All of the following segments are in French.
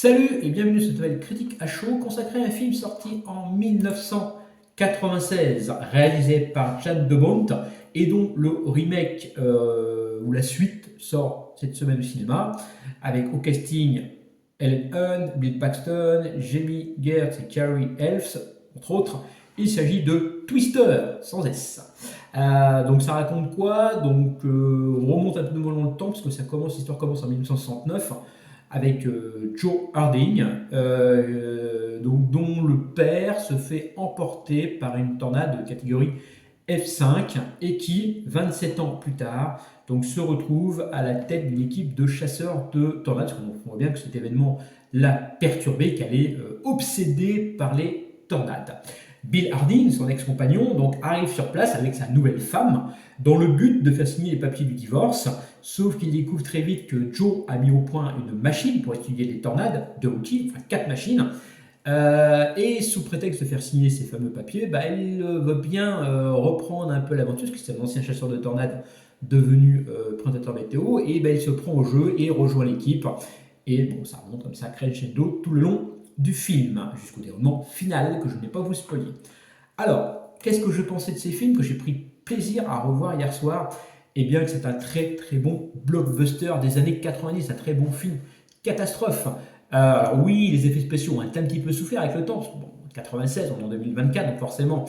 Salut et bienvenue sur cette nouvelle critique à chaud consacrée à un film sorti en 1996, réalisé par Jan de Bont et dont le remake ou la suite sort cette semaine au cinéma, avec au casting Ellen Hunt, Bill Paxton, Jamie Gertz et Carrie Elves, entre autres. Il s'agit de Twister, sans S. Donc ça raconte quoi? On remonte un peu dans le temps, parce que l'histoire commence en 1969 avec Joe Harding, dont le père se fait emporter par une tornade de catégorie F5 et qui, 27 ans plus tard, se retrouve à la tête d'une équipe de chasseurs de tornades. On voit bien que cet événement l'a perturbé, qu'elle est obsédée par les tornades. Bill Harding, son ex-compagnon, arrive sur place avec sa nouvelle femme dans le but de faire signer les papiers du divorce, sauf qu'il découvre très vite que Joe a mis au point une machine pour étudier les tornades, 4 machines, et sous prétexte de faire signer ces fameux papiers, il veut bien reprendre un peu l'aventure, parce que c'est un ancien chasseur de tornades devenu présentateur météo, et il se prend au jeu et rejoint l'équipe. Et bon, ça remonte comme ça, crescendo tout le long du film, jusqu'au déroulement final que je n'ai pas vous spoiler. Alors, qu'est-ce que je pensais de ces films que j'ai pris plaisir à revoir hier soir? Eh bien, que c'est un très très bon blockbuster des années 90, un très bon film catastrophe. Oui, les effets spéciaux ont un petit peu souffert avec le temps, parce que bon, 96, on est en 2024, donc forcément,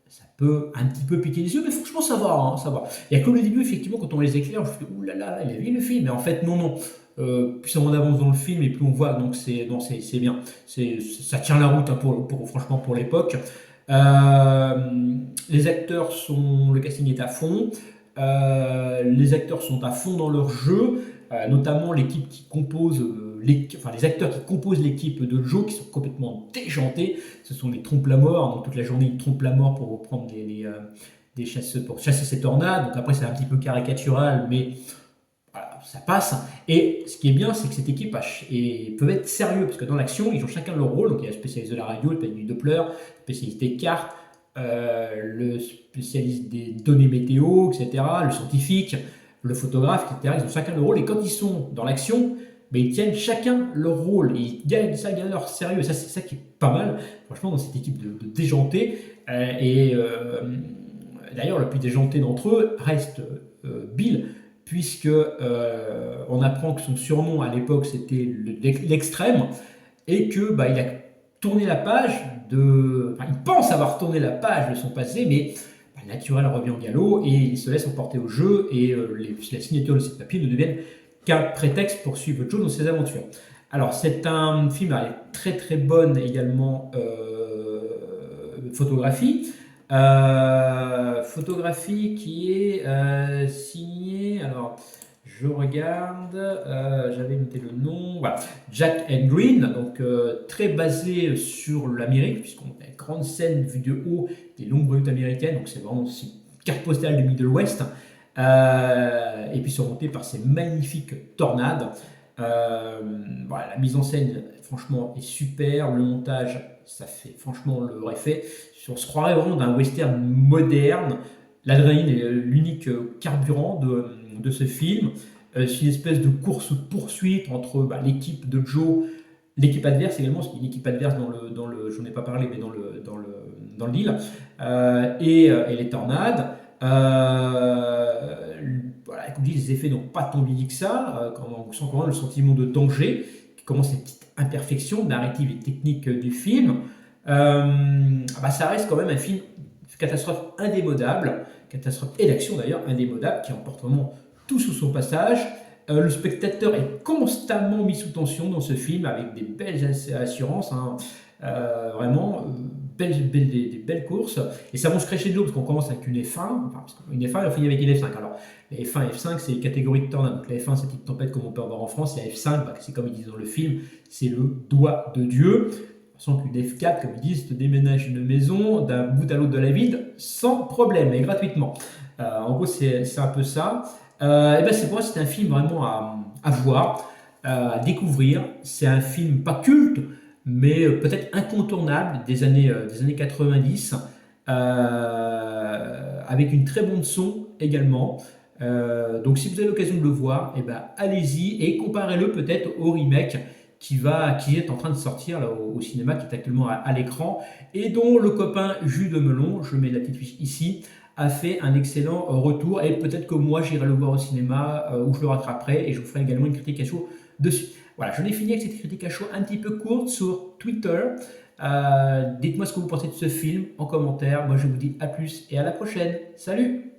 ça peut un petit peu piquer les yeux, mais franchement, ça va, hein, ça va. Il y a comme le début, effectivement, quand on les éclaire, je me dis, ouh là là, il a vu le film, mais en fait, non, non. Plus on avance dans le film et plus on voit, donc c'est bien. Ça tient la route, hein, franchement, pour l'époque. Les acteurs le casting est à fond. Les acteurs sont à fond dans leur jeu, notamment l'équipe qui compose, les acteurs qui composent l'équipe de Joe, qui sont complètement déjantés. Ce sont des trompe-la-mort, donc toute la journée ils trompent la mort pour reprendre des chasseurs, pour chasser ces tornades. Donc après c'est un petit peu caricatural, mais voilà, ça passe. Et ce qui est bien, c'est que cette équipe peut être sérieux, parce que dans l'action, ils ont chacun leur rôle. Donc il y a le spécialiste de la radio, le spécialiste du Doppler, le spécialiste des cartes, le spécialiste des données météo, etc., le scientifique, le photographe, etc. Ils ont chacun leur rôle. Et quand ils sont dans l'action, ils tiennent chacun leur rôle. Et ils gagnent leur sérieux. Et ça, c'est ça qui est pas mal, franchement, dans cette équipe de déjantés. D'ailleurs, le plus déjanté d'entre eux reste Bill, puisque on apprend que son surnom à l'époque c'était l'extrême, et que il a tourné la page il pense avoir tourné la page de son passé, mais le naturel revient au galop et il se laisse emporter au jeu, et la signature de ces papiers ne deviennent qu'un prétexte pour suivre Joe dans ses aventures. Alors c'est un film avec très très bonne également photographie. Photographie qui est signée, alors je regarde, j'avais noté le nom, voilà, Jack and Green, donc très basé sur l'Amérique, puisqu'on a une grande scène vue de haut des longues routes américaines, donc c'est vraiment une carte postale du Middle West, et puis surmonté par ces magnifiques tornades. Voilà, la mise en scène, franchement, est super, le montage, ça fait franchement le effet. On se croirait vraiment d'un western moderne. L'adrénaline est l'unique carburant de ce film. C'est une espèce de course-poursuite entre l'équipe de Joe, l'équipe adverse également, parce qu'il y a une équipe adverse j'en ai pas parlé, mais dans le deal, et les tornades. Voilà, comme je dis, les effets n'ont pas tant vieilli que ça, on sent quand même le sentiment de danger, qui commence ces petites imperfections narratives et techniques du film. Ça reste quand même un film catastrophe indémodable, catastrophe et d'action d'ailleurs indémodable, qui emporte vraiment tout sous son passage. Le spectateur est constamment mis sous tension dans ce film, avec des belles assurances, hein, vraiment des belles courses, et ça monte crescendo parce qu'on commence avec une F1, une F1 et on finit avec une F5. Alors les F1 et F5 c'est les catégories de tornades, donc la F1 c'est une petite tempête comme on peut avoir en France, et la F5 c'est comme ils disent dans le film, c'est le doigt de Dieu. Sans qu'une F4, comme ils disent, te déménage une maison d'un bout à l'autre de la ville sans problème et gratuitement. En gros, c'est un peu ça. Pour moi, c'est un film vraiment à voir, à découvrir. C'est un film pas culte, mais peut-être incontournable des années 90, avec une très bonne son également. Donc si vous avez l'occasion de le voir, allez-y et comparez-le peut-être au remake qui est en train de sortir là, au cinéma, qui est actuellement à l'écran, et dont le copain Jus de Melon, je mets la petite fiche ici, a fait un excellent retour, et peut-être que moi j'irai le voir au cinéma, ou je le rattraperai, et je vous ferai également une critique à chaud dessus. Voilà, j'en ai fini avec cette critique à chaud un petit peu courte sur Twitter. Dites-moi ce que vous pensez de ce film en commentaire. Moi je vous dis à plus et à la prochaine. Salut!